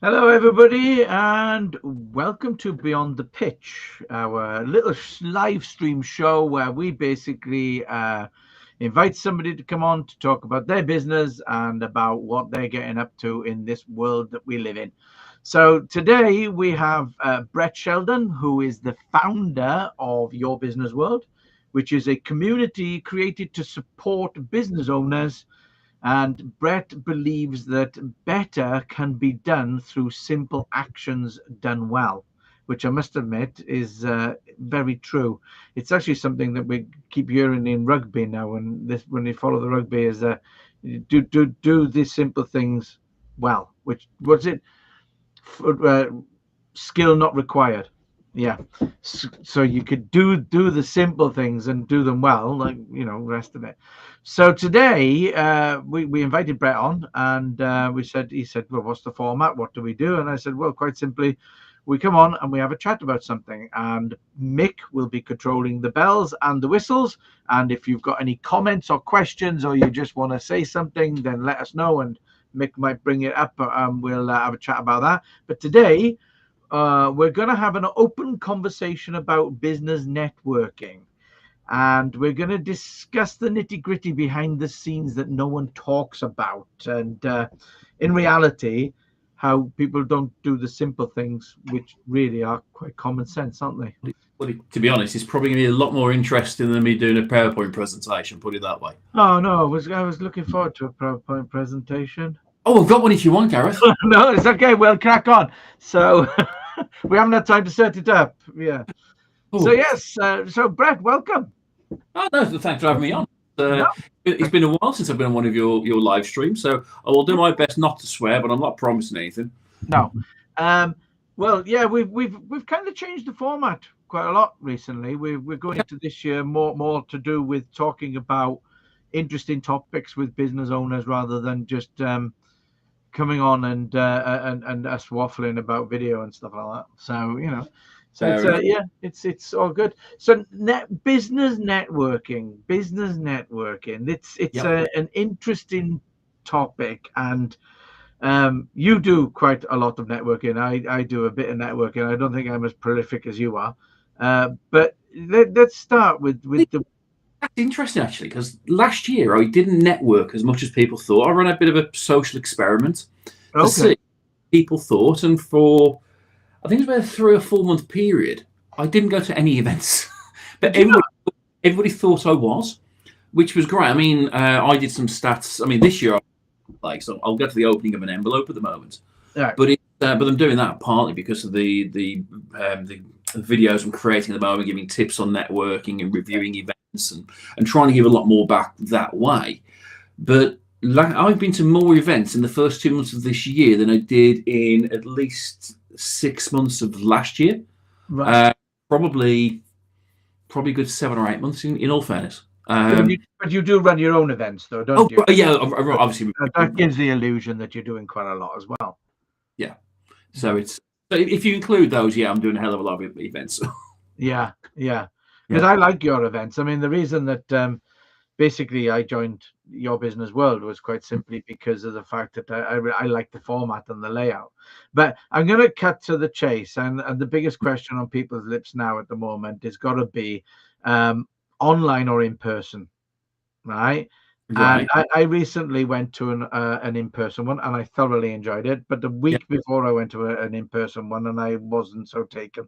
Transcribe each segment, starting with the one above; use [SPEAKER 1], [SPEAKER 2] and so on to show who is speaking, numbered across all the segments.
[SPEAKER 1] Hello, everybody, and welcome to Beyond the Pitch, our little live stream show where we basically invite somebody to come on to talk about their business and about what they're getting up to in this world that we live in. So today we have Brett Sheldon, who is the founder of Your Business World, which is a community created to support business owners. And Brett believes that better can be done through simple actions done well, which I must admit is very true. It's actually something that we keep hearing in rugby now. When you follow the rugby, is do these simple things well. Which was it? Skill not required. Yeah. So you could do the simple things and do them well, like rest of it. So today we invited Brett on, and he said, well, what's the format? What do we do? And I said, well, quite simply, we come on and we have a chat about something, and Mick will be controlling the bells and the whistles. And if you've got any comments or questions, or you just want to say something, then let us know, and Mick might bring it up, and we'll have a chat about that. But today, we're going to have an open conversation about business networking, and we're going to discuss the nitty-gritty behind the scenes that no one talks about, and in reality, how people don't do the simple things, which really are quite common sense, aren't they?
[SPEAKER 2] Well, to be honest, it's probably going to be a lot more interesting than me doing a PowerPoint presentation, put it that way.
[SPEAKER 1] Oh, no, I was looking forward to a PowerPoint presentation.
[SPEAKER 2] Oh, I've got one if you want, Gareth.
[SPEAKER 1] No, it's okay. We'll crack on. So we haven't had time to set it up. Yeah. Ooh. So yes. So Brett, welcome.
[SPEAKER 2] Oh no, thanks for having me on. It's been a while since I've been on one of your live streams, so I will do my best not to swear, but I'm not promising anything.
[SPEAKER 1] No. Well, yeah, we've kind of changed the format quite a lot recently. We're going into this year more to do with talking about interesting topics with business owners rather than just coming on and us waffling about video and stuff like that. So it's all good. So business networking. It's an interesting topic, and you do quite a lot of networking. I do a bit of networking. I don't think I'm as prolific as you are, but let's start with the.
[SPEAKER 2] That's interesting, actually, because last year I didn't network as much as people thought. I ran a bit of a social experiment to see what people thought, and for I think it was about a 3 or 4 month period, I didn't go to any events, but everybody thought I was, which was great. I mean, I did some stats. I mean, this year, so I'll get to the opening of an envelope at the moment, right. But I'm doing that partly because of the videos I'm creating at the moment, giving tips on networking and reviewing events. And trying to give a lot more back that way. But I've been to more events in the first 2 months of this year than I did in at least 6 months of last year. Right. Probably a good 7 or 8 months in all fairness.
[SPEAKER 1] But you do run your own events, though, don't you?
[SPEAKER 2] Yeah, obviously.
[SPEAKER 1] That gives the illusion that you're doing quite a lot as well.
[SPEAKER 2] Yeah. So if you include those, I'm doing a hell of a lot of events.
[SPEAKER 1] Yeah. Because I like your events. I mean, the reason that basically I joined Your Business World was quite simply because of the fact that I like the format and the layout. But I'm going to cut to the chase. And the biggest question on people's lips now at the moment is got to be online or in person, right? And I recently went to an in-person one, and I thoroughly enjoyed it. But the week before I went to an in-person one, and I wasn't so taken.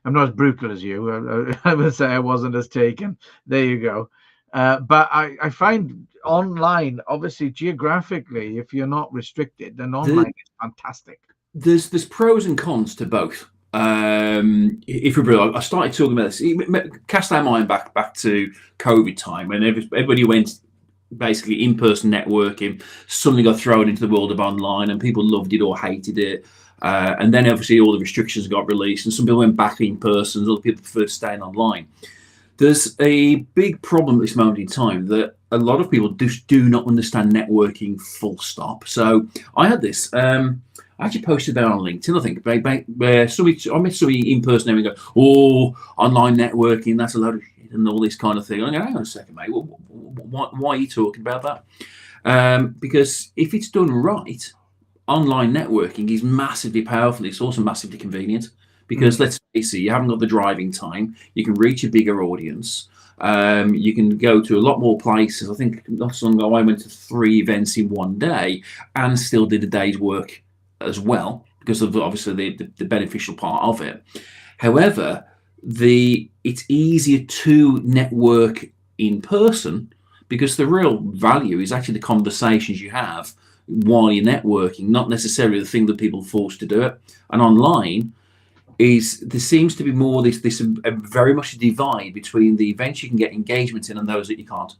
[SPEAKER 1] I'm not as brutal as you. I would say I wasn't as taken. There you go. But I find online, obviously geographically, if you're not restricted, then online is fantastic.
[SPEAKER 2] There's pros and cons to both. If I started talking about this, cast our mind back to COVID time when everybody went basically in-person networking, suddenly got thrown into the world of online, and people loved it or hated it. And then obviously all the restrictions got released, and some people went back in person, other people preferred staying online. There's a big problem at this moment in time that a lot of people just do not understand networking full stop. So I had this, I actually posted that on LinkedIn, I think, where I met somebody in person and we go, oh, online networking, that's a load of shit and all this kind of thing. I go, hang on a second, mate, why are you talking about that? Because if it's done right, online networking is massively powerful. It's also massively convenient because let's face it, you haven't got the driving time. You can reach a bigger audience. You can go to a lot more places. I think not so long ago I went to 3 events in one day and still did a day's work as well because of obviously the beneficial part of it. However, it's easier to network in person because the real value is actually the conversations you have while you're networking, not necessarily the thing that people are forced to do it. And online there seems to be more this very much a divide between the events you can get engagement in and those that you can't.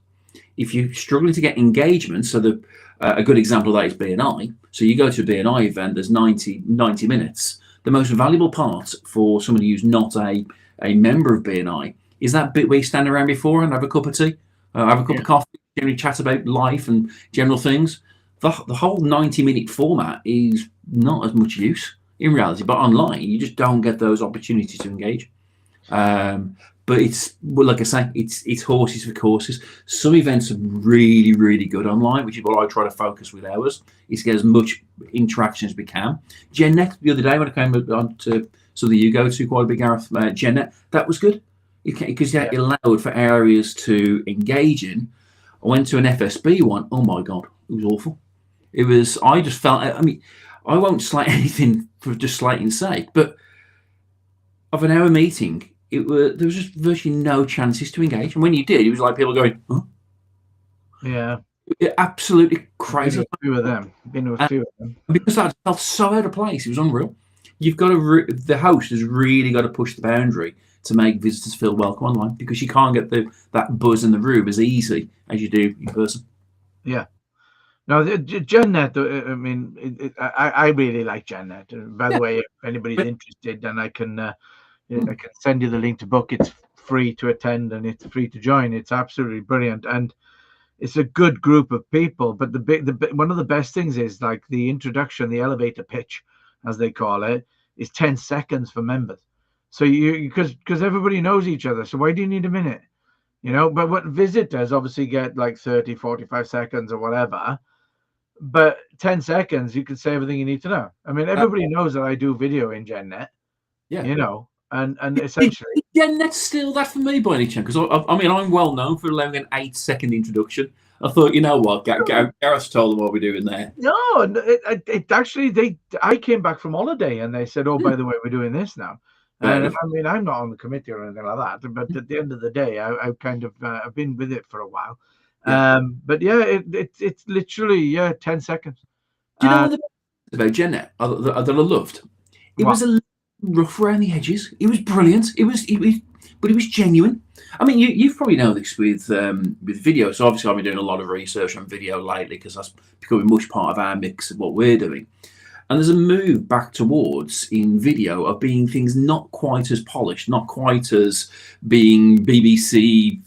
[SPEAKER 2] If you're struggling to get engagement, so a good example of that is BNI. So you go to a BNI event, there's 90 minutes. The most valuable part for somebody who's not a member of BNI is that bit where you stand around before and have a cup of tea, have a cup of coffee, generally chat about life and general things. The whole 90-minute format is not as much use in reality, but online you just don't get those opportunities to engage. But like I say, it's horses for courses. Some events are really, really good online, which is what I try to focus with ours, is to get as much interaction as we can. GenNet, the other day when I came on to something you go to quite a big, Gareth, GenNet, that was good because it allowed for areas to engage in. I went to an FSB one. Oh my God, it was awful. I just felt, I mean, I won't slate anything for just slating's sake, but of an hour meeting, there was just virtually no chances to engage. And when you did, it was like people going, huh?
[SPEAKER 1] Yeah.
[SPEAKER 2] Absolutely crazy.
[SPEAKER 1] Been with a few of them.
[SPEAKER 2] Because that felt so out of place. It was unreal. You've got to, the host has really got to push the boundary to make visitors feel welcome online because you can't get that buzz in the room as easy as you do in person.
[SPEAKER 1] Yeah. No, GenNet, I mean, I really like GenNet. By the way, if anybody's interested, then I can send you the link to book. It's free to attend and it's free to join. It's absolutely brilliant. And it's a good group of people. But one of the best things is like the introduction, the elevator pitch, as they call it, is 10 seconds for members. So because everybody knows each other. So why do you need a minute? But what visitors obviously get like 30, 45 seconds or whatever. But 10 seconds, you can say everything you need to know. I mean, everybody knows that I do video in GenNet. Yeah. And essentially,
[SPEAKER 2] GenNet steal that from me by any chance? Because I mean, I'm well known for allowing an 8-second introduction. I thought, you know what, Gareth told them what we're doing there.
[SPEAKER 1] No, it actually I came back from holiday and they said, oh, by the way, we're doing this now. And I mean, I'm not on the committee or anything like that, but at the end of the day, I kind of I've been with it for a while. Yeah. But yeah, it's literally 10 seconds.
[SPEAKER 2] Do you know what about GenNet that I loved? It was a little rough around the edges. It was brilliant. But it was genuine. I mean, you've probably known this with video. So obviously, I've been doing a lot of research on video lately because that's becoming much part of our mix of what we're doing. And there's a move back towards in video of being things not quite as polished, not quite as being BBC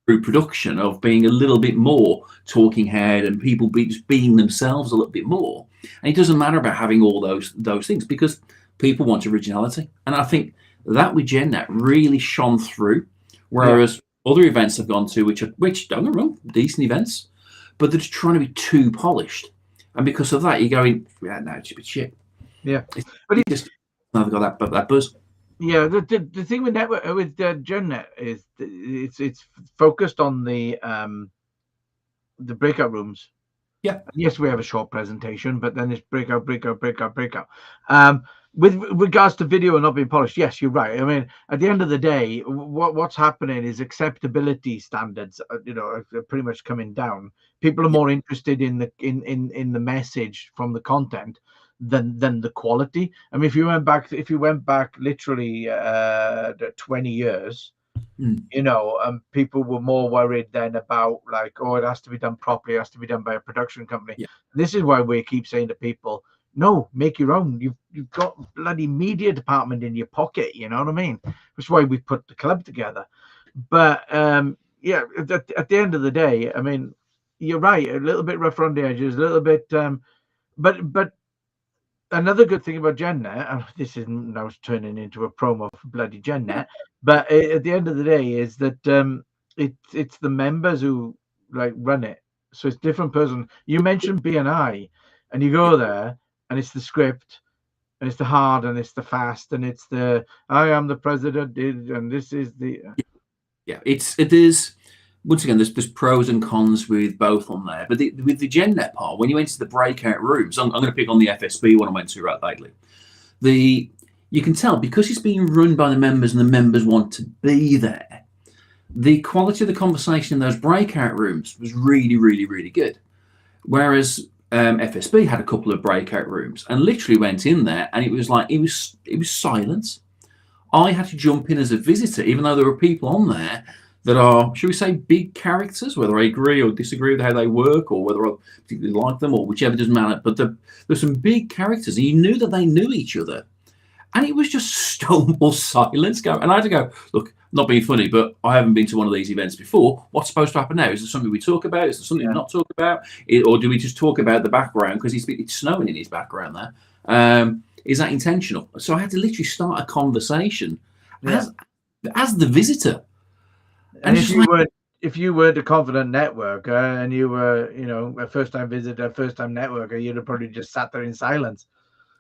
[SPEAKER 2] through production, of being a little bit more talking head and people just being themselves a little bit more. And it doesn't matter about having all those things because people want originality. And I think that with GenNet really shone through, whereas other events I've gone to, which don't get me wrong, decent events, but they're just trying to be too polished. And because of that, you're going, no, it's a bit shit.
[SPEAKER 1] Yeah,
[SPEAKER 2] but it just never got that buzz.
[SPEAKER 1] Yeah, the thing with GenNet is it's focused on the breakout rooms.
[SPEAKER 2] Yeah.
[SPEAKER 1] Yes, we have a short presentation, but then it's breakout. With regards to video not being polished, yes, you're right. I mean, at the end of the day, what's happening is acceptability standards, are pretty much coming down. People are more interested in the message from the content than the quality. I mean, if you went back literally 20 years, people were more worried then about like, oh, it has to be done properly, it has to be done by a production company. Yeah. This is why we keep saying to people, no, make your own. You've got bloody media department in your pocket, you know what I mean? That's why we put the club together. But at the end of the day, I mean, you're right, a little bit rough around the edges, a little bit but another good thing about GenNet, and this is now turning into a promo for bloody GenNet, but at the end of the day is that it's the members who like run it. So it's different person. You mentioned BNI. and you go there, and it's the script, and it's the hard, and it's the fast, and it's the I am the president, and this is the
[SPEAKER 2] Yeah, it is. Once again, there's pros and cons with both on there. But with the GenNet part, when you enter the breakout rooms, I'm going to pick on the FSB one I went to right lately. You can tell because it's being run by the members and the members want to be there. The quality of the conversation in those breakout rooms was really, really, really good. Whereas FSB had a couple of breakout rooms and literally went in there, and it was like it was silence. I had to jump in as a visitor, even though there were people on there that are, should we say, big characters, whether I agree or disagree with how they work or whether I particularly like them or whichever, doesn't matter. But there's some big characters, and you knew that they knew each other. And it was just stonewall silence going. And I had to go, look, not being funny, but I haven't been to one of these events before. What's supposed to happen now? Is there something we talk about? Is there something we not talk about? Or do we just talk about the background? Because it's snowing in his background there. Is that intentional? So I had to literally start a conversation as the visitor.
[SPEAKER 1] And if you were the confident networker and you were, a first-time visitor, first-time networker, you'd have probably just sat there in silence.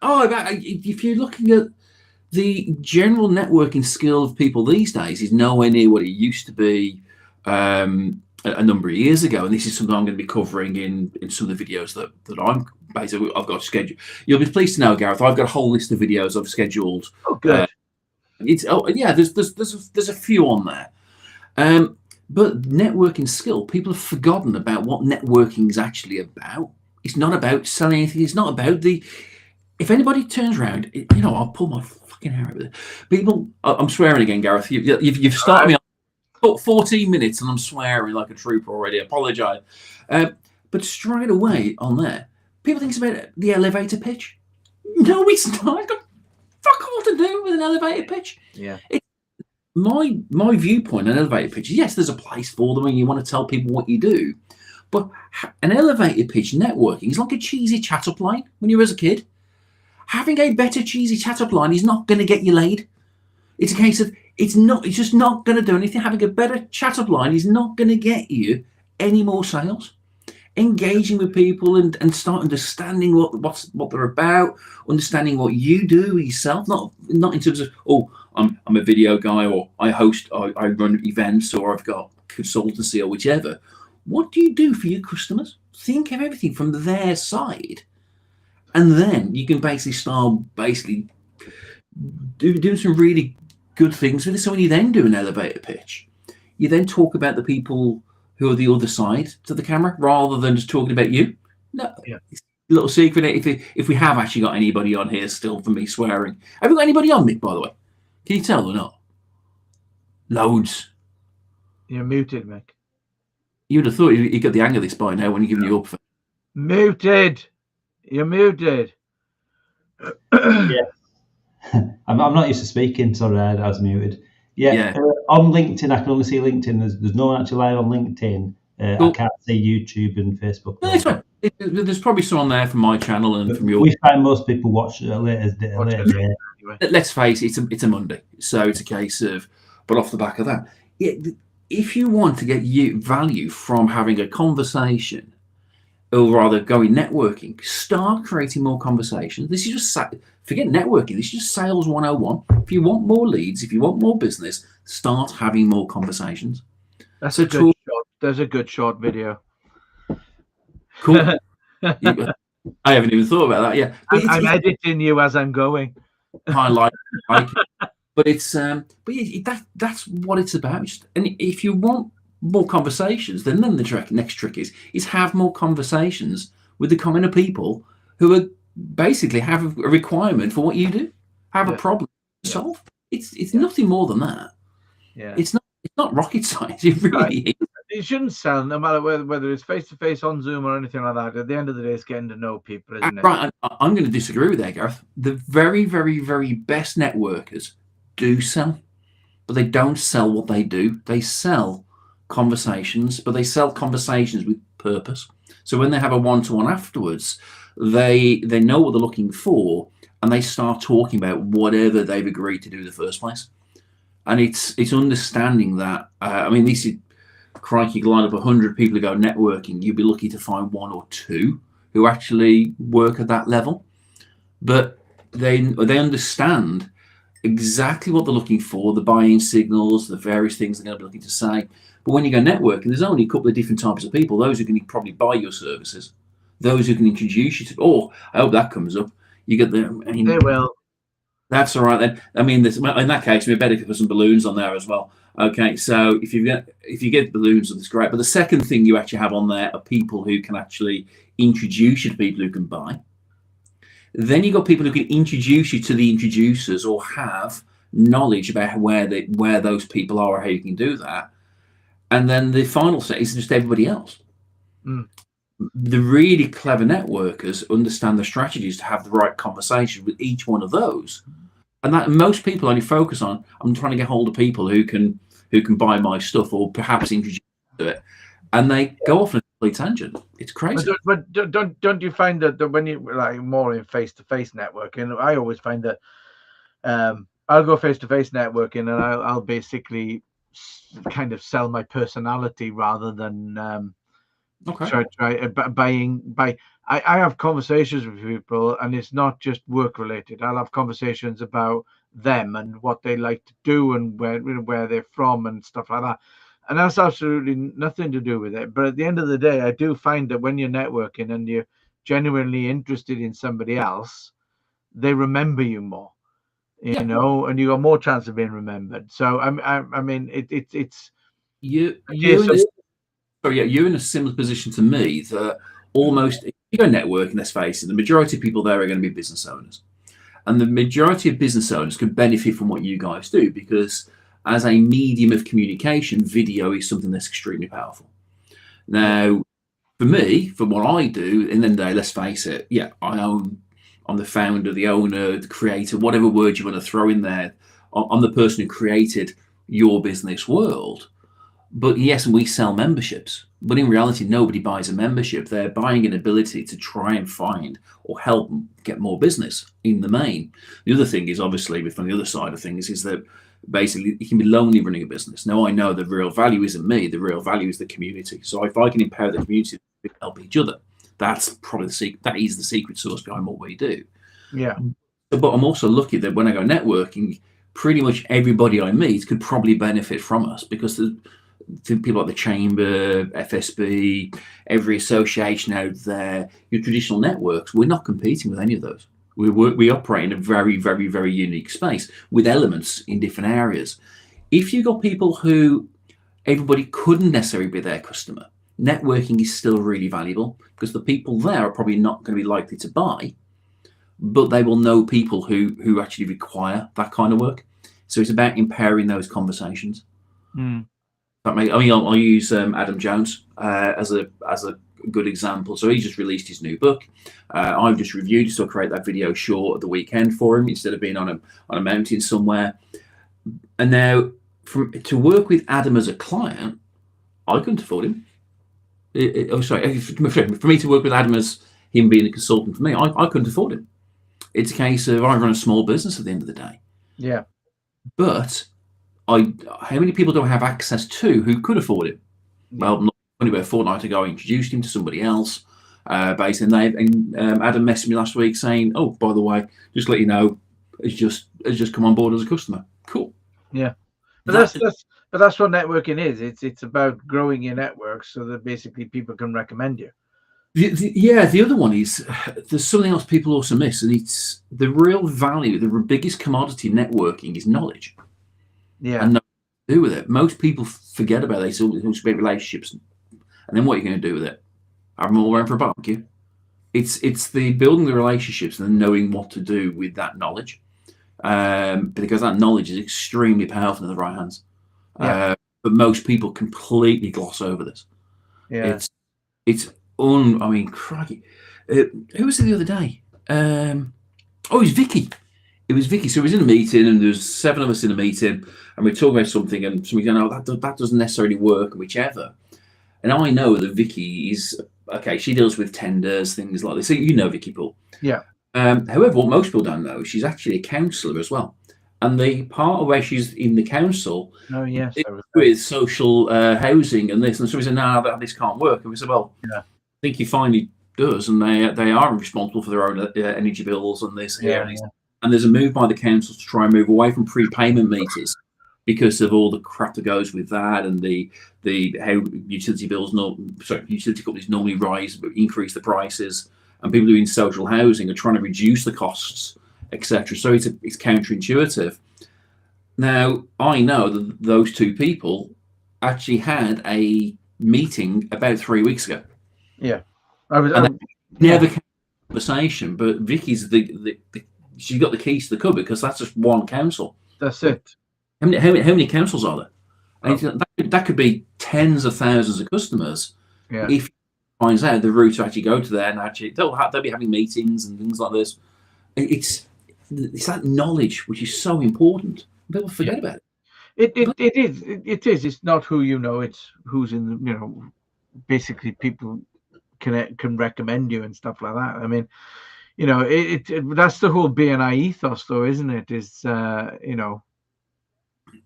[SPEAKER 2] Oh, if you're looking at the general networking skill of people these days, is nowhere near what it used to be a number of years ago. And this is something I'm going to be covering in some of the videos that I'm basically I've got scheduled. You'll be pleased to know, Gareth, I've got a whole list of videos I've scheduled.
[SPEAKER 1] Oh, good.
[SPEAKER 2] There's a few on there. But networking skill, people have forgotten about what networking is actually about. It's not about selling anything. It's not about if anybody turns around, I'll pull my fucking hair out with it. People, I'm swearing again, Gareth. You've started me on 14 minutes and I'm swearing like a trooper already. I apologise. But straight away on there, people think it's about the elevator pitch. No, it's not. It's got fuck all to do with an elevator pitch.
[SPEAKER 1] Yeah.
[SPEAKER 2] My viewpoint on elevator pitches, yes, there's a place for them and you want to tell people what you do. But an elevator pitch networking is like a cheesy chat-up line when you were as a kid. Having a better cheesy chat-up line is not going to get you laid. It's a case of it's just not going to do anything. Having a better chat-up line is not going to get you any more sales. Engaging with people and start understanding what they're about, understanding what you do yourself, not in terms of I'm a video guy or I run events or I've got consultancy or whichever. What do you do for your customers? Think of everything from their side, and then you can start doing some really good things with it. So when you then do an elevator pitch, you then talk about the people who are the other side to the camera rather than just talking about you. No, it's a little secret. If we have actually got anybody on here still for me swearing, have we got anybody on, Mick, by the way? Can you tell or not? Loads.
[SPEAKER 1] You're muted, Mick.
[SPEAKER 2] You'd have thought you got the hang of this by now when you're giving you up for
[SPEAKER 1] muted. You're muted.
[SPEAKER 3] Yeah. I'm not used to speaking, sorry, I was muted. Yeah. On LinkedIn, I can only see LinkedIn. There's no one actually live on LinkedIn. Cool. I can't see YouTube and Facebook.
[SPEAKER 2] No, that's right. There's probably someone there from my channel and from your.
[SPEAKER 3] We find most people watch it later day.
[SPEAKER 2] Let's face it, it's a Monday, so it's a case of. But off the back of that, if you want to get value from having a conversation, or rather going networking, start creating more conversations. This is just forget networking. This is just sales 101. If you want more leads, if you want more business, start having more conversations.
[SPEAKER 1] That's a good short. There's a good short video.
[SPEAKER 2] Cool. I haven't even thought about that. Yeah,
[SPEAKER 1] I'm editing you as I'm going.
[SPEAKER 2] I like it. But that's what it's about. And if you want more conversations, then the next trick is have more conversations with the kind of people who are basically have a requirement for what you do, have a problem to solve. It's nothing more than that.
[SPEAKER 1] Yeah,
[SPEAKER 2] it's not rocket science. It really is.
[SPEAKER 1] You shouldn't sell, no matter whether it's face to face on Zoom or anything like that. At the end of the day, it's getting to know people, isn't it?
[SPEAKER 2] Right. I'm going to disagree with that, Gareth. The very, very, very best networkers do sell, but they don't sell what they do. They sell conversations, but they sell conversations with purpose. So when they have a one-to-one afterwards, they know what they're looking for, and they start talking about whatever they've agreed to do in the first place. And it's understanding that. This is crikey, line up 100 people who go networking. You'd be lucky to find one or two who actually work at that level, but they understand exactly what they're looking for, the buying signals, the various things they're going to be looking to say. But when you go networking, there's only a couple of different types of people. Those who can probably buy your services, those who can introduce you to. Oh, I hope that comes up. You get the. I mean,
[SPEAKER 1] they will.
[SPEAKER 2] That's all right then. I mean, in that case, we better put some balloons on there as well. Okay, so if you get balloons, that's great. But the second thing you actually have on there are people who can actually introduce you to people who can buy. Then you've got people who can introduce you to the introducers or have knowledge about where those people are or how you can do that. And then the final set is just everybody else.
[SPEAKER 1] Mm.
[SPEAKER 2] The really clever networkers understand the strategies to have the right conversation with each one of those. And that most people only focus on, I'm trying to get hold of people who can buy my stuff or perhaps introduce to it. And they go off on a complete tangent. It's crazy.
[SPEAKER 1] But don't you find that when you like more in face-to-face networking, I always find that I'll go face-to-face networking and I'll basically kind of sell my personality rather than I have conversations with people, and it's not just work related. I'll have conversations about them and what they like to do and where they're from and stuff like that. And that's absolutely nothing to do with it. But at the end of the day, I do find that when you're networking and you're genuinely interested in somebody else, they remember you more, you know, and you got more chance of being remembered. So I mean, it's
[SPEAKER 2] you're in a similar position to me that almost if you go networking, let's face it, the majority of people there are going to be business owners. And the majority of business owners can benefit from what you guys do because as a medium of communication, video is something that's extremely powerful. Now, for me, for what I do, in the end of the day, let's face it, I'm the founder, the owner, the creator, whatever word you want to throw in there. I'm the person who created your business world. But yes, we sell memberships. But in reality, nobody buys a membership. They're buying an ability to try and find or help get more business in the main. The other thing is, obviously, from the other side of things, is that basically it can be lonely running a business. Now, I know the real value isn't me. The real value is the community. So if I can empower the community to help each other, that's probably the secret. That is the secret sauce behind what we do.
[SPEAKER 1] Yeah.
[SPEAKER 2] But I'm also lucky that when I go networking, pretty much everybody I meet could probably benefit from us because the people like the Chamber, FSB, every association out there, your traditional networks, we're not competing with any of those. We operate in a very, very, very unique space with elements in different areas. If you've got people who everybody couldn't necessarily be their customer, networking is still really valuable because the people there are probably not going to be likely to buy, but they will know people who actually require that kind of work. So it's about empowering those conversations.
[SPEAKER 1] Mm.
[SPEAKER 2] I'll use Adam Jones as a good example. So he just released his new book. I've just reviewed, so I create that video short at the weekend for him instead of being on a mountain somewhere. And now, to work with Adam as a client, I couldn't afford him. For me to work with Adam as him being a consultant for me, I couldn't afford him. It's a case of I run a small business at the end of the day.
[SPEAKER 1] Yeah.
[SPEAKER 2] But how many people do I have access to who could afford it? Well, not only a fortnight ago, I introduced him to somebody else. Basically, Adam messaged me last week saying, "Oh, by the way, just to let you know, it's just come on board as a customer." Cool.
[SPEAKER 1] Yeah, but that's what networking is. It's about growing your network so that basically people can recommend you.
[SPEAKER 2] The other one is there's something else people also miss, and it's the real value. The biggest commodity in networking is knowledge.
[SPEAKER 1] Yeah,
[SPEAKER 2] and nothing to do with it. Most people forget about it. They say it's about relationships, and then what are you going to do with it? Have them all around for a barbecue? It's the building the relationships and then knowing what to do with that knowledge, because that knowledge is extremely powerful in the right hands.
[SPEAKER 1] Yeah.
[SPEAKER 2] But most people completely gloss over this.
[SPEAKER 1] Yeah,
[SPEAKER 2] I mean, crikey, who was it the other day? It was Vicky. It was Vicky. So we was in a meeting, and there's 7 of us in a meeting, and we're talking about something, and somebody going, "Oh, that doesn't necessarily work," whichever. And I know that Vicky is okay. She deals with tenders, things like this. So you know Vicky, Paul.
[SPEAKER 1] Yeah.
[SPEAKER 2] However, what most people don't know, she's actually a counsellor as well. And the part of where she's in the council,
[SPEAKER 1] yes,
[SPEAKER 2] with social housing and this, and somebody said, "No, this can't work." And we said, "Well,
[SPEAKER 1] yeah.
[SPEAKER 2] I think you finally does, and they are responsible for their own energy bills and this here.
[SPEAKER 3] Yeah.
[SPEAKER 2] And there's a move by the council to try and move away from prepayment meters because of all the crap that goes with that, and the how utility companies normally increase the prices, and people doing social housing are trying to reduce the costs, etc. So it's counterintuitive. Now I know that those two people actually had a meeting about 3 weeks ago.
[SPEAKER 1] Yeah,
[SPEAKER 2] never came to conversation. But Vicky's she's got the keys to the cupboard because that's just one council.
[SPEAKER 1] That's it.
[SPEAKER 2] How many councils are there? And that could be tens of thousands of customers.
[SPEAKER 1] Yeah.
[SPEAKER 2] If he finds out the route to actually go to there, and actually they'll be having meetings and things like this. It's that knowledge which is so important. People forget about it.
[SPEAKER 1] It is. It's not who you know. It's who's in the, basically people can recommend you and stuff like that. I mean, that's the whole BNI ethos, though, isn't it? Is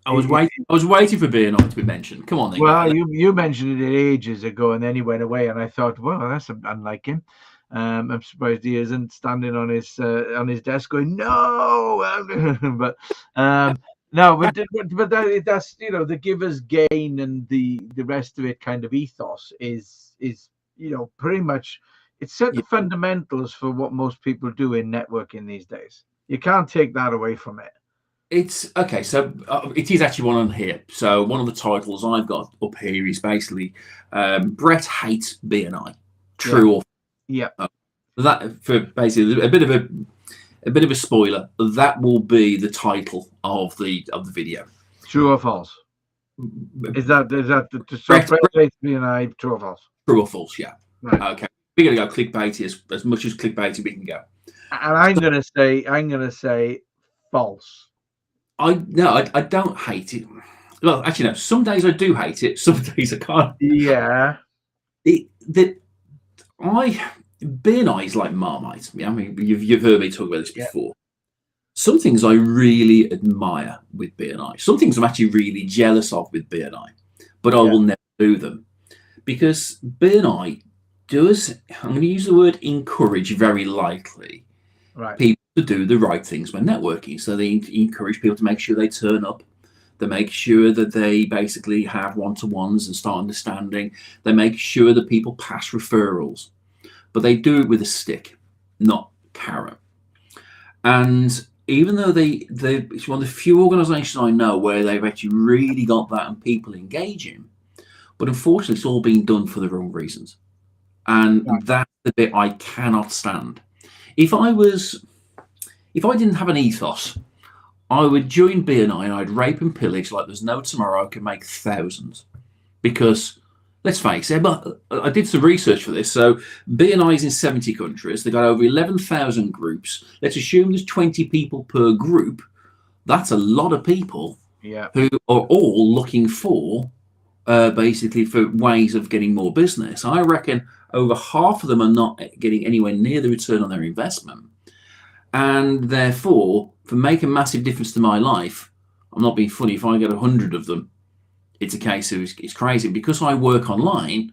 [SPEAKER 2] I was waiting for BNI to be mentioned. Come on, then.
[SPEAKER 1] Well, you mentioned it ages ago, and then he went away, and I thought, well, that's unlike him. I'm surprised he isn't standing on his desk going, no, but no, but that's the givers gain and the rest of it kind of ethos is pretty much it set the fundamentals for what most people do in networking these days. You can't take that away from it.
[SPEAKER 2] It's okay. So it is actually one on here. So one of the titles I've got up here is basically Brett hates BNI. True or that for basically a bit of a spoiler. That will be the title of the video.
[SPEAKER 1] True or false? Is that Brett hates BNI? True or false?
[SPEAKER 2] True or false? Yeah.
[SPEAKER 1] Right.
[SPEAKER 2] Okay. We're gonna go clickbaity as much as clickbaity we can go.
[SPEAKER 1] And I'm gonna say false.
[SPEAKER 2] I don't hate it. Well, actually, no. Some days I do hate it. Some days I can't.
[SPEAKER 1] Yeah.
[SPEAKER 2] BNI is like Marmite. I mean, you've heard me talk about this before. Some things I really admire with BNI. Some things I'm actually really jealous of with BNI, but I will never do them because BNI does. I'm going to use the word encourage very lightly.
[SPEAKER 1] Right.
[SPEAKER 2] People to do the right things when networking. So they encourage people to make sure they turn up. They make sure that they basically have one-to-ones and start understanding. They make sure that people pass referrals. But they do it with a stick, not carrot. And even though it's one of the few organisations I know where they've actually really got that and people engaging, but unfortunately it's all being done for the wrong reasons. And that's the bit I cannot stand. If I didn't have an ethos, I would join BNI and I'd rape and pillage like there's no tomorrow. I could make thousands. Because, let's face it, but I did some research for this. So BNI is in 70 countries. They've got over 11,000 groups. Let's assume there's 20 people per group. That's a lot of people who are all looking for, basically, for ways of getting more business. I reckon over half of them are not getting anywhere near the return on their investment. And therefore, for making a massive difference to my life, I'm not being funny, if I get 100 of them, it's a case of it's crazy. Because I work online,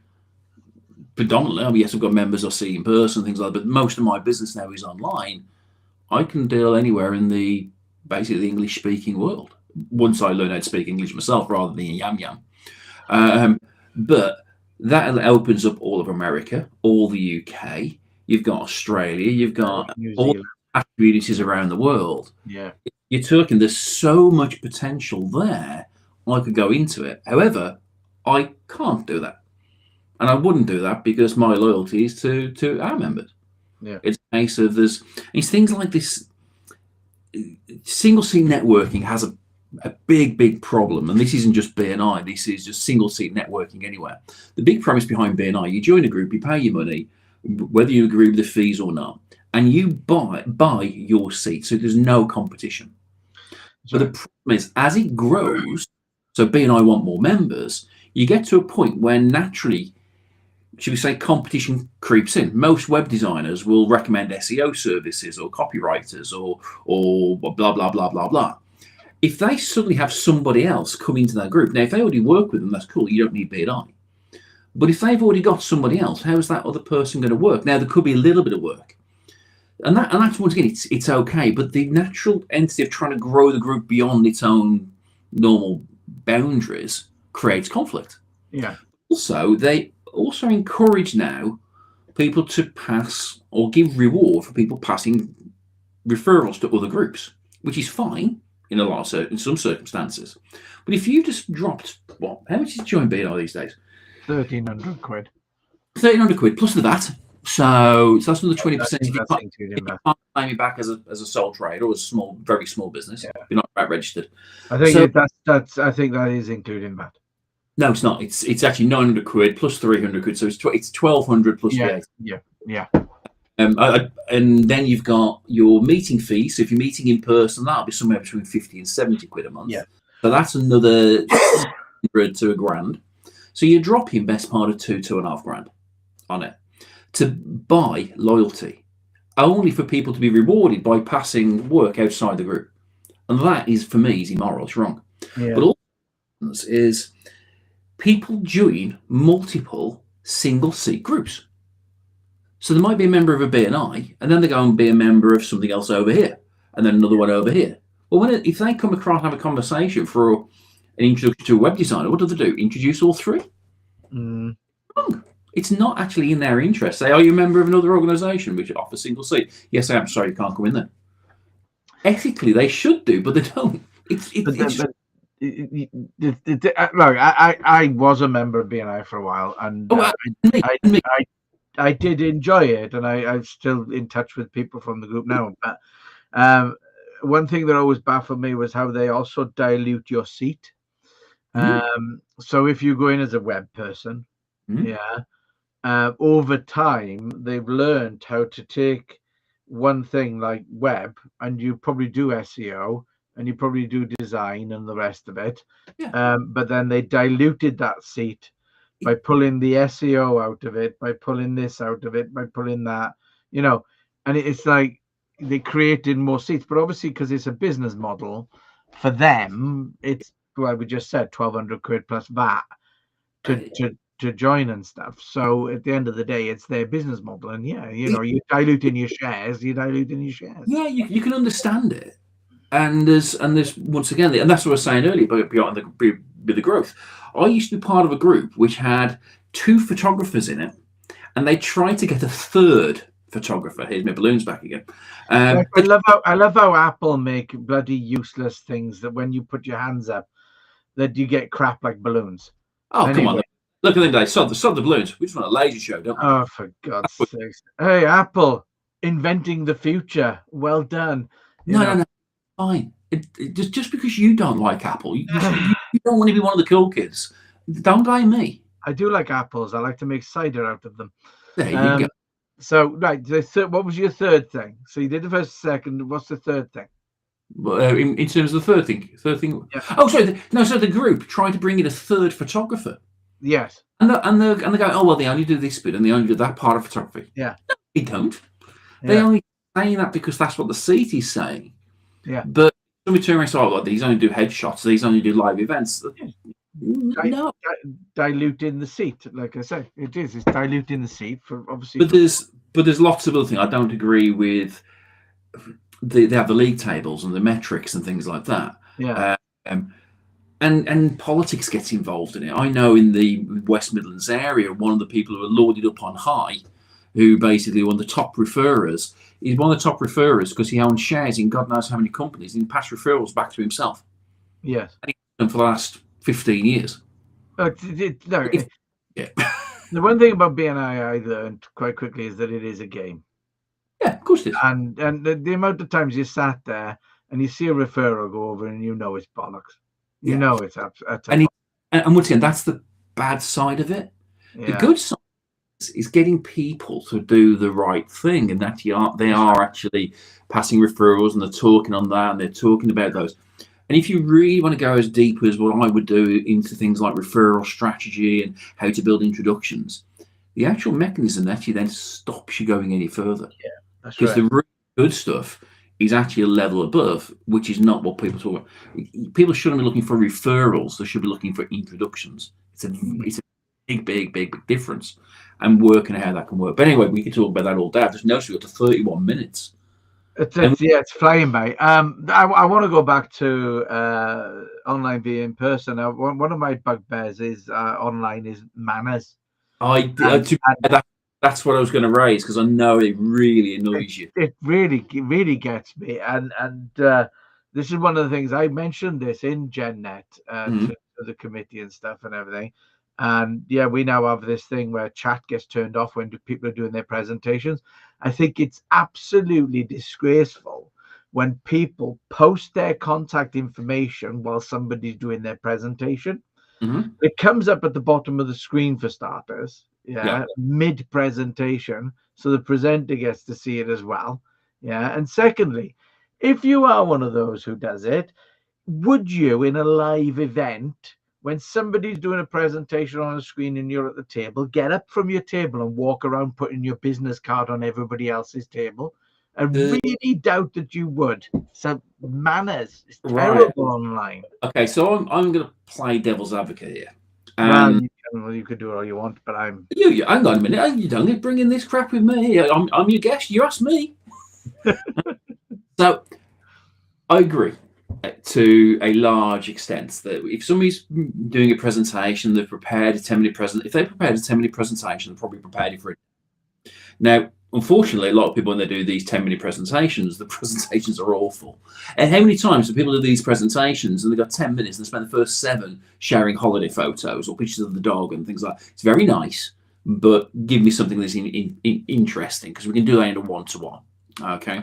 [SPEAKER 2] predominantly, yes, I've got members I see in person, things like that, but most of my business now is online. I can deal anywhere in basically the English-speaking world. Once I learn how to speak English myself rather than yam. But that opens up all of America, all the UK. You've got Australia. You've got all the communities around the world.
[SPEAKER 1] Yeah,
[SPEAKER 2] you're talking. There's so much potential there. I could go into it. However, I can't do that, and I wouldn't do that because my loyalty is to our members.
[SPEAKER 1] Yeah,
[SPEAKER 2] it's a case of it's things like this. Single seat networking has a big problem, and this isn't just BNI. This is just single seat networking anywhere. The big premise behind BNI: you join a group, you pay your money, whether you agree with the fees or not, and you buy your seat. So there's no competition. But the problem is, as it grows, so BNI want more members. You get to a point where naturally, should we say, competition creeps in. Most web designers will recommend SEO services or copywriters or blah blah blah blah blah. If they suddenly have somebody else come into that group, now if they already work with them, that's cool. You don't need BNI. But if they've already got somebody else, how is that other person going to work? Now, there could be a little bit of work. And that's, once again, it's okay. But the natural entity of trying to grow the group beyond its own normal boundaries creates conflict.
[SPEAKER 1] Yeah.
[SPEAKER 2] Also, they also encourage now people to pass or give reward for people passing referrals to other groups, which is fine in some circumstances. But if you just dropped, how much is join BNI these days?
[SPEAKER 1] 1,300 quid.
[SPEAKER 2] 1,300 quid plus the VAT. So that's another 20%. If you can't claim it back as a sole trader or a very small business, you're not VAT registered.
[SPEAKER 1] I think I think that is including VAT.
[SPEAKER 2] No, it's not. It's actually 900 quid plus 300 quid. So it's 1,200 plus VAT.
[SPEAKER 1] Yeah.
[SPEAKER 2] And then you've got your meeting fee. So if you're meeting in person, that'll be somewhere between 50 and 70 quid a month.
[SPEAKER 1] Yeah.
[SPEAKER 2] So that's another 100 to £1,000. So you're dropping best part of £2,500 on it to buy loyalty, only for people to be rewarded by passing work outside the group. And that is, for me, is immoral. It's wrong.
[SPEAKER 1] Yeah.
[SPEAKER 2] But all is people join multiple single-seat groups. So there might be a member of a BNI, and then they go and be a member of something else over here, and then another one over here. Well, if they come across and have a conversation for an introduction to a web designer, what do they do? Introduce all three? Wrong. It's not actually in their interest. Say, are you a member of another organisation which offers single seat? Yes, I am. Sorry, you can't come in there. Ethically, they should do, but they don't.
[SPEAKER 1] Look, I was a member of BNI for a while, and I did enjoy it, and I'm still in touch with people from the group now. But one thing that always baffled me was how they also dilute your seat. So if you go in as a web person, over time they've learned how to take one thing like web, and you probably do SEO, and you probably do design and the rest of it. But then they diluted that seat by pulling the SEO out of it, by pulling this out of it, by pulling that, and it's like they created more seats. But obviously, because it's a business model for them, it's, well, we just said 1,200 quid plus VAT to join and stuff. So at the end of the day, it's their business model, and you're diluting your shares. Yeah,
[SPEAKER 2] you can understand it. And there's once again, and that's what I was saying earlier, beyond the growth. I used to be part of a group which had 2 photographers in it, and they tried to get a 3rd photographer. Here's my balloons back again.
[SPEAKER 1] I love how Apple make bloody useless things that when you put your hands up, that you get crap like balloons.
[SPEAKER 2] Oh, anyway. Come on. Look at them days. Sod the balloons. We just want a laser show, don't we?
[SPEAKER 1] Oh, for God's sakes. Hey, Apple, inventing the future. Well done.
[SPEAKER 2] No. Fine. Just because you don't like Apple, you don't want to be one of the cool kids. Don't blame me.
[SPEAKER 1] I do like apples. I like to make cider out of them.
[SPEAKER 2] There you go.
[SPEAKER 1] So, right, what was your 3rd thing? So you did the first, second. What's the 3rd thing?
[SPEAKER 2] In terms of the third thing. Yeah. Oh, sorry. So the group tried to bring in a 3rd photographer.
[SPEAKER 1] Yes.
[SPEAKER 2] And they go, oh well, they only do this bit and they only do that part of photography.
[SPEAKER 1] Yeah.
[SPEAKER 2] No, they don't. Yeah. They only saying that because that's what the seat is saying.
[SPEAKER 1] Yeah.
[SPEAKER 2] But somebody turn around and say, oh, like, these only do headshots, these only do live events. No.
[SPEAKER 1] Diluting the seat, like I say, it is. It's diluting the seat for obviously.
[SPEAKER 2] But there's lots of other things. I don't agree with. They have the league tables and the metrics and things like that.
[SPEAKER 1] Yeah.
[SPEAKER 2] And politics gets involved in it. I know in the West Midlands area, one of the people who are lauded up on high, who basically one of the top referrers, he's one of the top referrers because he owns shares in God knows how many companies and he passed referrals back to himself.
[SPEAKER 1] Yes.
[SPEAKER 2] And he's done for the last 15 years.
[SPEAKER 1] The one thing about BNI I learned quite quickly is that it is a game.
[SPEAKER 2] Yeah, of course it is.
[SPEAKER 1] And the amount of times you sat there and you see a referral go over and it's bollocks. You know it's
[SPEAKER 2] and once again, that's the bad side of it. Yeah. The good side is getting people to do the right thing, and that they are actually passing referrals and they're talking on that and they're talking about those. And if you really want to go as deep as what I would do into things like referral strategy and how to build introductions, the actual mechanism actually then stops you going any further.
[SPEAKER 1] Yeah, that's right.
[SPEAKER 2] Because the really good stuff is actually a level above, which is not what people talk about. People shouldn't be looking for referrals; they should be looking for introductions. It's a big difference, and working out how that can work. But anyway, we could talk about that all day. I've just noticed we got to 31 minutes.
[SPEAKER 1] It's flying by. I want to go back to online via in person. One of my bugbears is online is manners.
[SPEAKER 2] That's what I was going to raise, because I know it really annoys you.
[SPEAKER 1] It really gets me, and this is one of the things I mentioned this in GenNet to the committee and stuff and everything. And yeah, we now have this thing where chat gets turned off when people are doing their presentations. I think it's absolutely disgraceful when people post their contact information while somebody's doing their presentation. It comes up at the bottom of the screen for starters, mid presentation, so the presenter gets to see it as well. And secondly, if you are one of those who does it, would you, in a live event, when somebody's doing a presentation on a screen and you're at the table, get up from your table and walk around putting your business card on everybody else's table? I really doubt that you would. So manners is terrible online.
[SPEAKER 2] Okay, so I'm going to play devil's advocate here.
[SPEAKER 1] Well, you could do all you want, but I'm...
[SPEAKER 2] You hang on a minute. You don't bring in this crap with me. I'm your guest. You asked me. So I agree to a large extent that if somebody's doing a presentation, they've prepared a 10-minute presentation. If they prepared a 10-minute presentation, they're probably prepared it for it. Now, unfortunately, a lot of people, when they do these 10-minute presentations, the presentations are awful. And how many times do people do these presentations and they've got 10 minutes and they spend the first 7 sharing holiday photos or pictures of the dog and things like that? It's very nice, but give me something that's interesting, because we can do that in a one-to-one. Okay,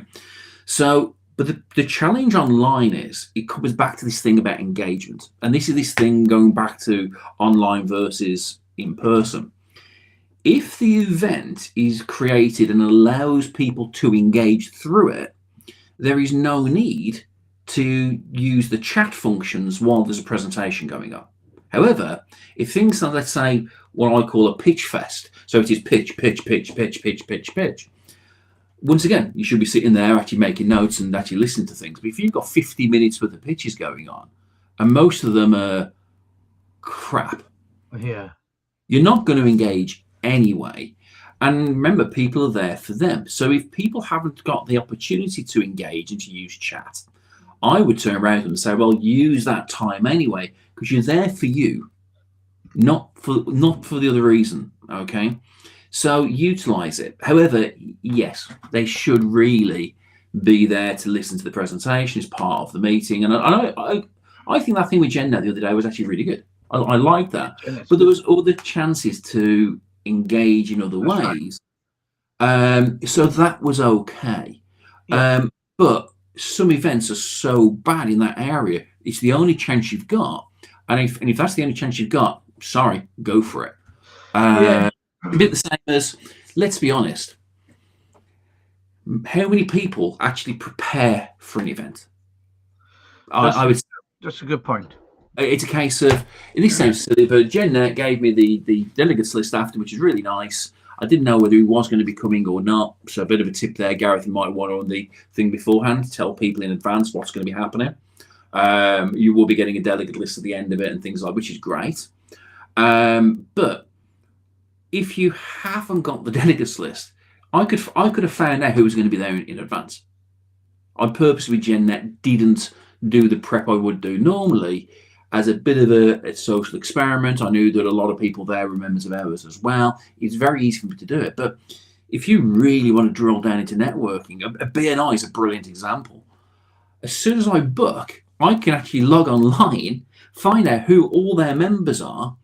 [SPEAKER 2] so... But the challenge online is, it comes back to this thing about engagement. And this is this thing going back to online versus in person. If the event is created and allows people to engage through it, there is no need to use the chat functions while there's a presentation going on. However, if things are, let's say, what I call a pitch fest, so it is pitch, once again, you should be sitting there actually making notes and actually listening to things. But if you've got 50 minutes worth of pitches going on, and most of them are crap, you're not going to engage anyway. And remember, people are there for them. So if people haven't got the opportunity to engage and to use chat, I would turn around and say, well, use that time anyway, because you're there for you, not for the other reason. Okay. So utilize it. However, yes, they should really be there to listen to the presentation as part of the meeting. And I think that thing with GenNet the other day was actually really good. I liked that. But there was other chances to engage in other ways. So that was okay. But some events are so bad in that area, it's the only chance you've got. And if that's the only chance you've got, sorry, go for it. A bit the same as, let's be honest, how many people actually prepare for an event? I would say
[SPEAKER 1] that's a good point.
[SPEAKER 2] It's a case of, this sounds silly, but GenNet gave me the delegates list after, which is really nice. I didn't know whether he was going to be coming or not, so a bit of a tip there, Gareth. You might want on the thing beforehand, tell people in advance what's going to be happening. You will be getting a delegate list at the end of it and things like, which is great. But if you haven't got the delegates list, I could have found out who was going to be there in advance. I purposely, GenNet, didn't do the prep I would do normally as a bit of a social experiment. I knew that a lot of people there were members of ours as well. It's very easy for me to do it. But if you really want to drill down into networking, a BNI is a brilliant example. As soon as I book, I can actually log online, find out who all their members are,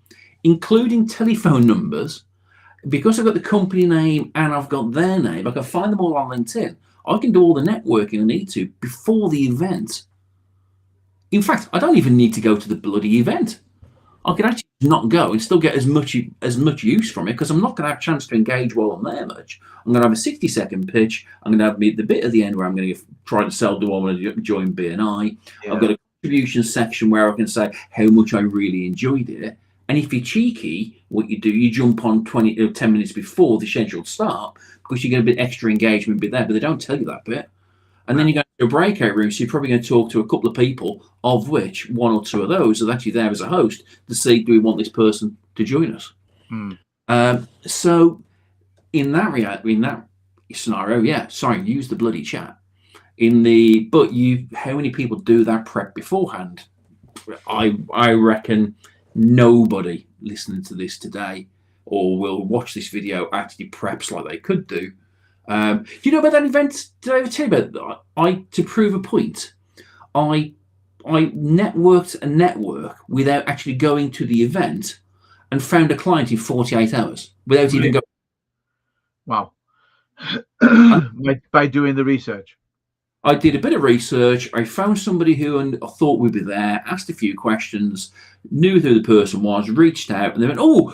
[SPEAKER 2] including telephone numbers. Because I've got the company name and I've got their name, I can find them all on LinkedIn. I can do all the networking I need to before the event. In fact, I don't even need to go to the bloody event. I can actually not go and still get as much use from it, because I'm not going to have a chance to engage while I'm there much. I'm going to have a 60-second pitch. I'm going to have the bit at the end where I'm going to try to sell, do I want to join BNI. I've got a contribution section where I can say how much I really enjoyed it. And if you're cheeky, what you do, you jump on 10 minutes before the scheduled start, because you get a bit extra engagement bit there, but they don't tell you that bit. And then you go to a breakout room, so you're probably going to talk to a couple of people, of which 1 or 2 of those are actually there as a host to see, do we want this person to join us? So in that scenario, yeah, sorry, use the bloody chat. How many people do that prep beforehand? I reckon nobody listening to this today or will watch this video actually preps like they could do. Do you know about that event? Did I ever tell you about that? To prove a point, I networked a network without actually going to the event and found a client in 48 hours without even going.
[SPEAKER 1] Wow. By doing the research.
[SPEAKER 2] I did a bit of research. I found somebody who I thought would be there, asked a few questions, knew who the person was, reached out, and they went, "Oh,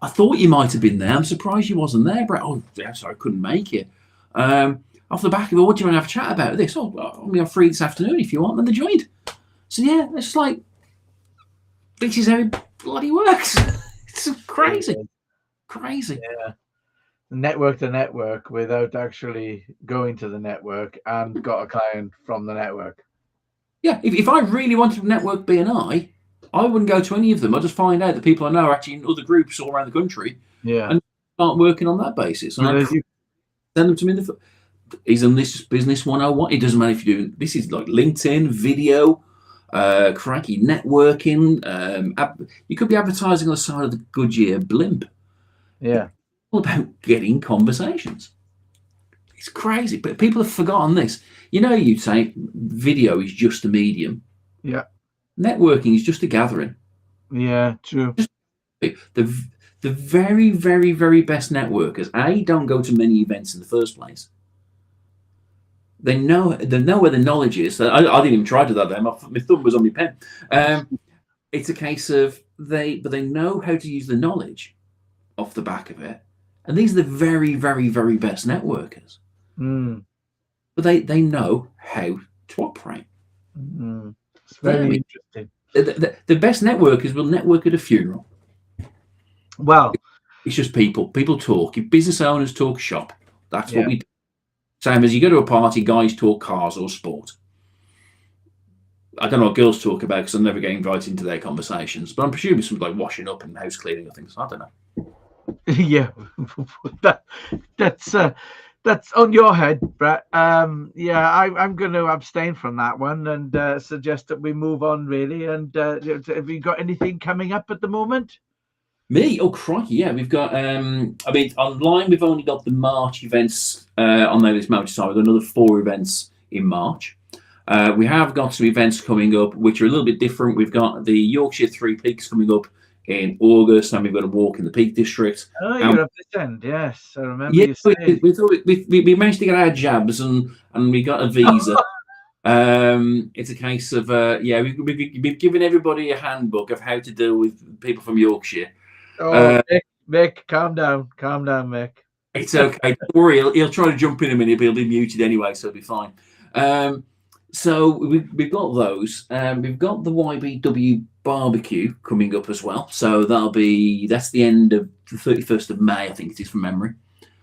[SPEAKER 2] I thought you might have been there. I'm surprised you wasn't there, Brett." "Oh, yeah, sorry, I couldn't make it." Off the back of it, "What do you want to have a chat about this?" "Oh, I'm free this afternoon if you want." And they joined. So yeah, it's like, this is how it bloody works. It's crazy. Crazy.
[SPEAKER 1] Yeah. Network to network without actually going to the network and got a client from the network.
[SPEAKER 2] Yeah, if I really wanted to network BNI, I wouldn't go to any of them. I'd just find out that people I know are actually in other groups all around the country.
[SPEAKER 1] Yeah.
[SPEAKER 2] And start working on that basis. And I'd send them to me. Isn't this business 101? It doesn't matter if you're doing, this is like LinkedIn, video, cracky networking. You could be advertising on the side of the Goodyear blimp.
[SPEAKER 1] Yeah.
[SPEAKER 2] All about getting conversations. It's crazy, but people have forgotten this. You'd say video is just a medium.
[SPEAKER 1] Yeah.
[SPEAKER 2] Networking is just a gathering.
[SPEAKER 1] Yeah, true.
[SPEAKER 2] The very, very, very best networkers, don't go to many events in the first place. They know where the knowledge is. I didn't even try to do that. My thumb was on my pen. It's a case of they know how to use the knowledge off the back of it. And these are the very, very, very best networkers. But they know how to operate.
[SPEAKER 1] It's very interesting.
[SPEAKER 2] The best networkers will network at a funeral.
[SPEAKER 1] Well,
[SPEAKER 2] it's just people. People talk. If business owners talk shop, that's what we do. Same as you go to a party, guys talk cars or sport. I don't know what girls talk about because I never get invited into their conversations. But I'm presuming something like washing up and house cleaning or things. I don't know.
[SPEAKER 1] Yeah, that's on your head, Brett. Yeah, I'm going to abstain from that one and suggest that we move on, really. And have you got anything coming up at the moment?
[SPEAKER 2] Me? Oh, crikey, yeah. We've got, online, we've only got the March events on this March side. We've got another 4 events in March. We have got some events coming up, which are a little bit different. We've got the Yorkshire 3 Peaks coming up in August, and we've got a walk in the Peak District.
[SPEAKER 1] Oh, you're up this end, yes. I remember.
[SPEAKER 2] Yeah, we managed to get our jabs and we got a visa. It's a case of we've given everybody a handbook of how to deal with people from Yorkshire.
[SPEAKER 1] Oh, Mick, calm down, Mick.
[SPEAKER 2] It's okay. Don't worry, he'll try to jump in a minute, but he'll be muted anyway, so it'll be fine. So we've got those. We've got the YBW barbecue coming up as well. So that's the end of the 31st of May, I think it is from memory.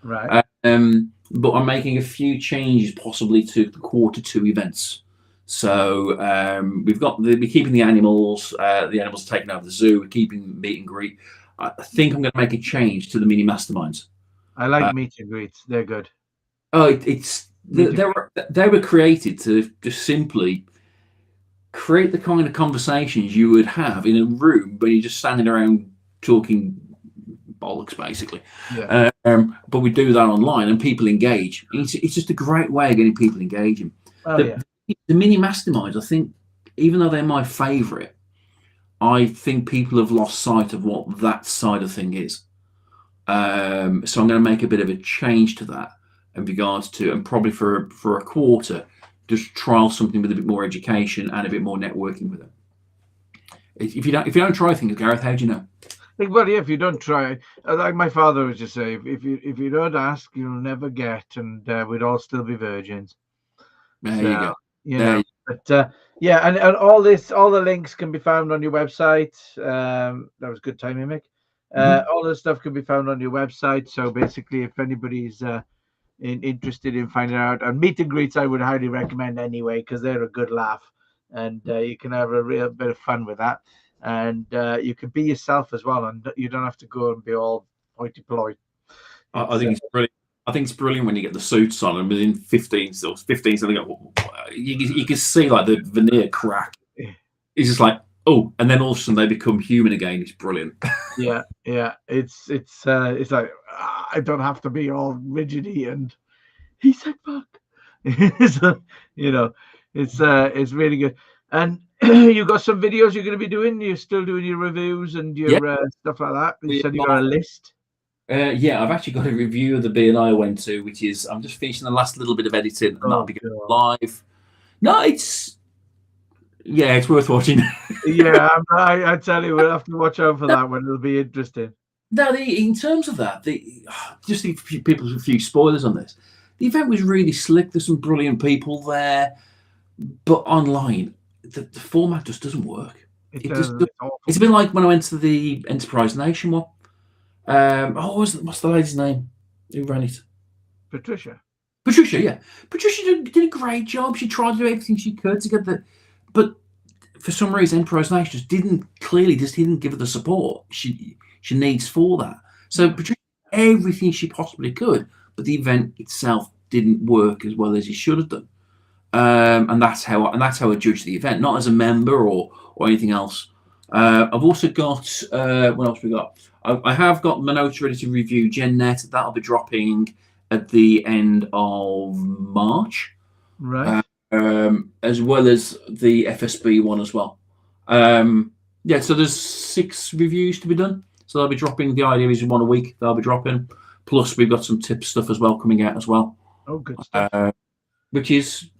[SPEAKER 1] Right.
[SPEAKER 2] But I'm making a few changes possibly to the Q2 events. So we're keeping the animals. The animals are taking over the zoo. We're keeping meet and greet. I think I'm going to make a change to the mini masterminds.
[SPEAKER 1] I like meet and greets. They're good.
[SPEAKER 2] Oh, they were created to just simply create the kind of conversations you would have in a room when you're just standing around talking bollocks, basically.
[SPEAKER 1] Yeah.
[SPEAKER 2] But we do that online and people engage. It's just a great way of getting people engaging. The mini masterminds, I think, even though they're my favourite, I think people have lost sight of what that side of thing is. So I'm going to make a bit of a change to that in regards to, and probably for a quarter, just trial something with a bit more education and a bit more networking with them. If you don't try things, Gareth, how do you know?
[SPEAKER 1] Well, yeah, if you don't try, like my father would just say, if you don't ask, you'll never get, and we'd all still be virgins.
[SPEAKER 2] There you go.
[SPEAKER 1] You know, but yeah, and all the links can be found on your website. That was good timing, Mick. All the stuff can be found on your website. So basically, if anybody's interested in finding out, and meet and greets, I would highly recommend anyway, because they're a good laugh, and you can have a real bit of fun with that. and you can be yourself as well, and you don't have to go and be all hoity-toity.
[SPEAKER 2] I think it's brilliant. I think it's brilliant when you get the suits on, and within 15 seconds, you can see like the veneer crack. It's just like, oh, and then all of a sudden they become human again. It's brilliant.
[SPEAKER 1] Yeah. It's like I don't have to be all rigidy and he said fuck. So, it's really good. And you got some videos you're going to be doing. You're still doing your reviews and your stuff like that. You said you got a list.
[SPEAKER 2] Yeah, I've actually got a review of the B&I I went to, which is I'm just finishing the last little bit of editing, and that'll be going live. No, it's worth watching.
[SPEAKER 1] Yeah, I tell you, we'll have to watch out for that one. It'll be interesting.
[SPEAKER 2] No, in terms of that, just a few spoilers on this. The event was really slick. There's some brilliant people there, but online, the format just doesn't work. It's a bit like when I went to the Enterprise Nation one. What's the lady's name who ran it?
[SPEAKER 1] Patricia,
[SPEAKER 2] yeah. Patricia did a great job. She tried to do everything she could to get but for some reason, Enterprise Nation just didn't give her the support she needs for that. So Patricia did everything she possibly could, but the event itself didn't work as well as it should have done. And that's how I judge the event, not as a member or anything else. I've also got what else we got? I have got my notes ready to review GenNet. That'll be dropping at the end of March,
[SPEAKER 1] right?
[SPEAKER 2] As well as the FSB one as well. So there's 6 reviews to be done. So they'll be dropping. The idea is 1 a week. They'll be dropping. Plus, we've got some tip stuff as well coming out as well.
[SPEAKER 1] Oh, good stuff.
[SPEAKER 2] Which is,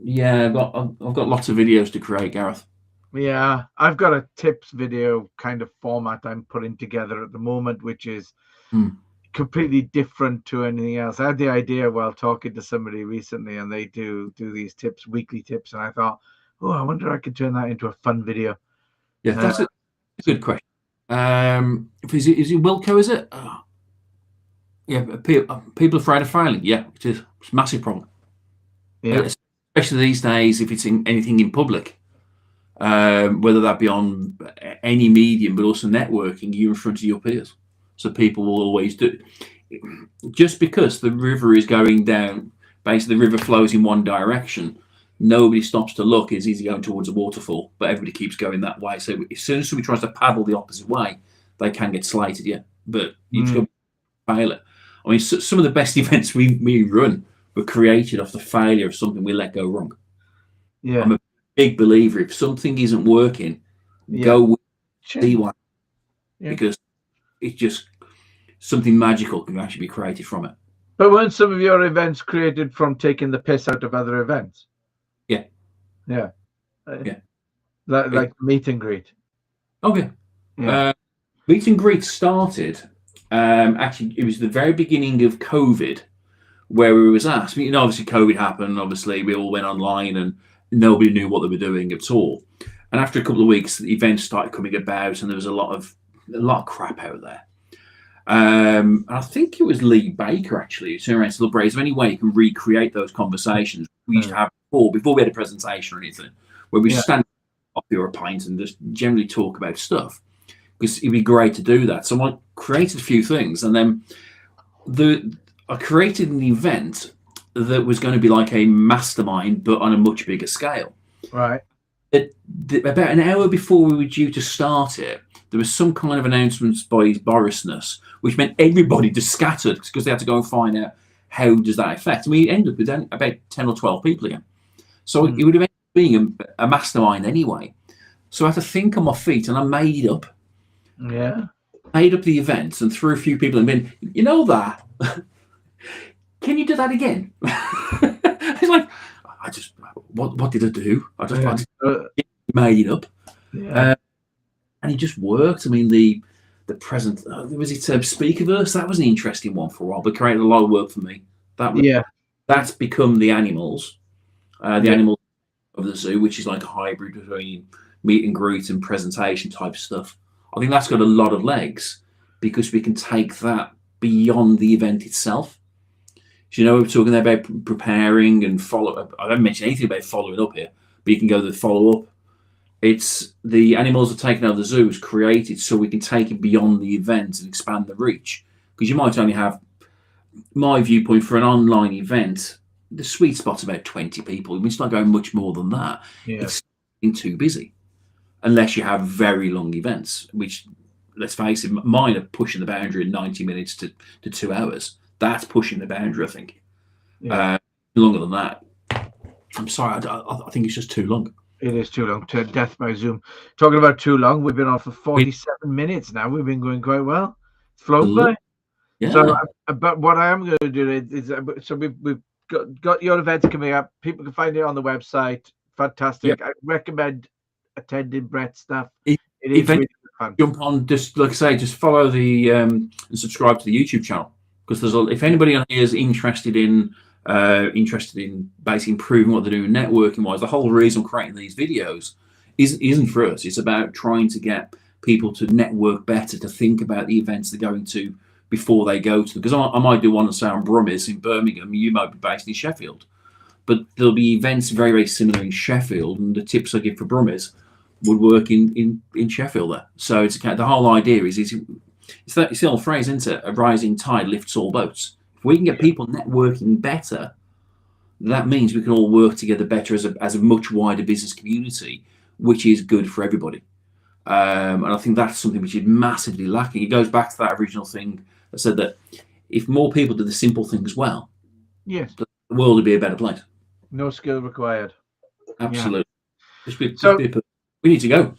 [SPEAKER 2] I've got lots of videos to create, Gareth.
[SPEAKER 1] Yeah, I've got a tips video kind of format I'm putting together at the moment, which is completely different to anything else. I had the idea while talking to somebody recently, and they do these tips, weekly tips, and I thought, oh, I wonder if I could turn that into a fun video.
[SPEAKER 2] Yeah, that's a good question. Is it Wilco? Is it? Yeah, people are afraid of failing. Yeah, it is. It's a massive problem.
[SPEAKER 1] Yeah,
[SPEAKER 2] especially these days, if it's anything in public. Whether that be on any medium, but also networking, you're in front of your peers. So people will always do. Just because the river is going down, basically the river flows in one direction, nobody stops to look. It's easy going towards a waterfall, but everybody keeps going that way. So as soon as somebody tries to paddle the opposite way, they can get slated, but you just got to fail it. I mean, some of the best events we run were created off the failure of something we let go wrong.
[SPEAKER 1] Yeah.
[SPEAKER 2] I'm a big believer, if something isn't working, go with see why, because it's just something magical can actually be created from it.
[SPEAKER 1] But weren't some of your events created from taking the piss out of other events? Like meet and greet.
[SPEAKER 2] Okay. Meet and greet started actually it was the very beginning of COVID, where we was asked, obviously COVID happened, obviously we all went online and nobody knew what they were doing at all. And after a couple of weeks, the events started coming about, and there was a lot of crap out there. And I think it was Lee Baker actually who turned around and said, "Look, Bray, is there any way you can recreate those conversations we used to have before we had a presentation or anything, where we stand up or a pint and just generally talk about stuff? Because it'd be great to do that." So I created a few things, and then I created an event that was going to be like a mastermind, but on a much bigger scale.
[SPEAKER 1] Right.
[SPEAKER 2] About an hour before we were due to start it, there was some kind of announcements by His Borisness, which meant everybody just scattered because they had to go and find out how does that affect. And we ended up with about 10 or 12 people again. So it would have ended up being a mastermind anyway. So I had to think on my feet, and I made up.
[SPEAKER 1] Yeah.
[SPEAKER 2] Made up the events and threw a few people and been, that. Can you do that again? It's like, what did I do? I just made it up. Yeah. And it just worked. I mean, the present, was it Speakerverse? That was an interesting one for a while, but created a lot of work for me. That's become the animals, animals of the zoo, which is like a hybrid between meet and greet and presentation type stuff. I think that's got a lot of legs because we can take that beyond the event itself. So, we're talking there about preparing and follow up. I haven't mentioned anything about following up here, but you can go to the follow up. It's the animals are taken out of the zoo is created so we can take it beyond the event and expand the reach. Because you might only have, my viewpoint for an online event, the sweet spot's about 20 people. It's not going much more than that.
[SPEAKER 1] Yeah.
[SPEAKER 2] It's too busy unless you have very long events, which, let's face it, mine are pushing the boundary in 90 minutes to 2 hours. That's pushing the boundary, I think.
[SPEAKER 1] Yeah.
[SPEAKER 2] Longer than that, I'm sorry, I think it's just too long.
[SPEAKER 1] It is too long. To death by Zoom. Talking about too long, we've been on for 47 minutes now. We've been going quite well. It's flown by.
[SPEAKER 2] Yeah.
[SPEAKER 1] So, but what I am going to do is so we've got your events coming up. People can find it on the website. Fantastic. Yep. I recommend attending Brett's stuff. It is really fun.
[SPEAKER 2] Jump on, just like I say, just follow the and subscribe to the YouTube channel, because there's if anybody on here is interested in basically improving what they're doing networking wise, the whole reason I'm creating these videos isn't for us. It's about trying to get people to network better, to think about the events they're going to before they go to them. Because I might do one at Sound Brummies in Birmingham, you might be based in Sheffield, but there'll be events very, very similar in Sheffield, and the tips I give for Brummies would work in Sheffield there. So it's the whole idea is it's the old phrase, isn't it? A rising tide lifts all boats. If we can get people networking better, that means we can all work together better as a much wider business community, which is good for everybody. And I think that's something which is massively lacking. It goes back to that original thing that said that if more people did the simple things well,
[SPEAKER 1] yes,
[SPEAKER 2] the world would be a better place.
[SPEAKER 1] No skill required.
[SPEAKER 2] Absolutely. Yeah. We need to go.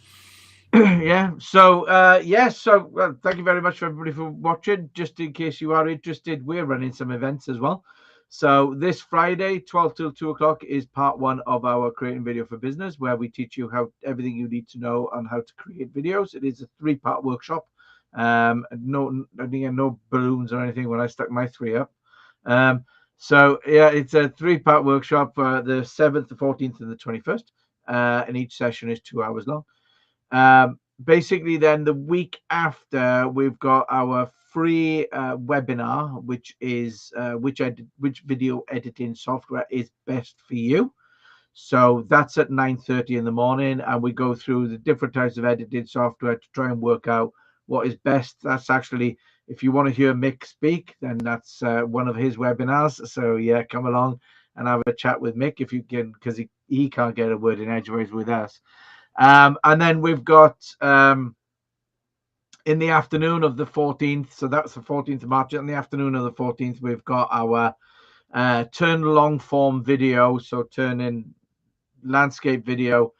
[SPEAKER 1] Yeah. So yes. So thank you very much for everybody for watching. Just in case you are interested, we're running some events as well. So this Friday, 12 till 2 o'clock, is part 1 of our Creating Video for Business, where we teach you everything you need to know on how to create videos. It is a 3-part workshop. No balloons or anything when I stuck my 3 up. So yeah, it's a 3-part workshop, the 7th, the 14th, and the 21st. And each session is 2 hours long. Basically, then the week after, we've got our free webinar, which is which video editing software is best for you. So that's at 9:30 in the morning, and we go through the different types of editing software to try and work out what is best. That's actually, if you want to hear Mick speak, then that's one of his webinars. So yeah, come along and have a chat with Mick if you can, because he can't get a word in edgeways with us. And then we've got in the afternoon of the 14th, so that's the 14th of March. In the afternoon of the 14th, we've got our turn long form video, so turning landscape video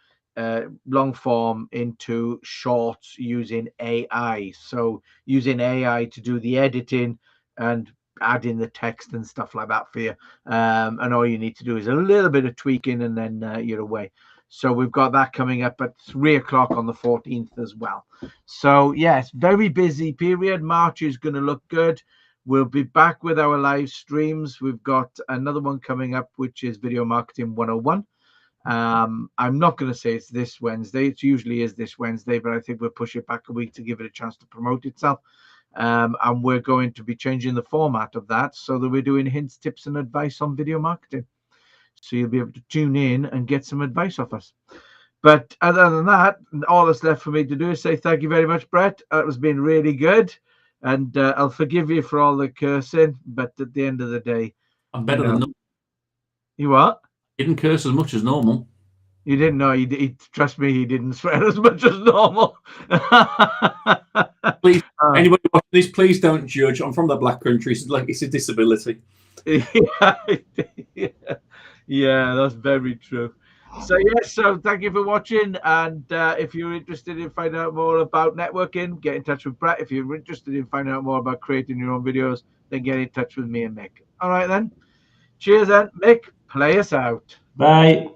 [SPEAKER 1] long form into shorts using AI. So using AI to do the editing and add in the text and stuff like that for you. And all you need to do is a little bit of tweaking, and then you're away. So we've got that coming up at 3 o'clock on the 14th as well. So yes, very busy period. March is going to look good. We'll be back with our live streams. We've got another one coming up, which is Video Marketing 101. I'm not going to say it's this Wednesday. It usually is this Wednesday, but I think we'll push it back a week to give it a chance to promote itself. And we're going to be changing the format of that so that we're doing hints, tips, and advice on video marketing. So you'll be able to tune in and get some advice off us. But other than that, all that's left for me to do is say thank you very much, Brett. It has been really good. And I'll forgive you for all the cursing. But at the end of the day,
[SPEAKER 2] I'm better than normal.
[SPEAKER 1] You what?
[SPEAKER 2] You didn't curse as much as normal.
[SPEAKER 1] You didn't know. He trust me, he didn't swear as much as normal.
[SPEAKER 2] Please, anybody watching this, please don't judge. I'm from the Black Country. It's a disability.
[SPEAKER 1] Yeah, that's very true. So yes, so thank you for watching, and if you're interested in finding out more about networking, get in touch with Brett. If you're interested in finding out more about creating your own videos, then get in touch with me and Mick. All right then, cheers then, Mick, play us out.
[SPEAKER 3] Bye.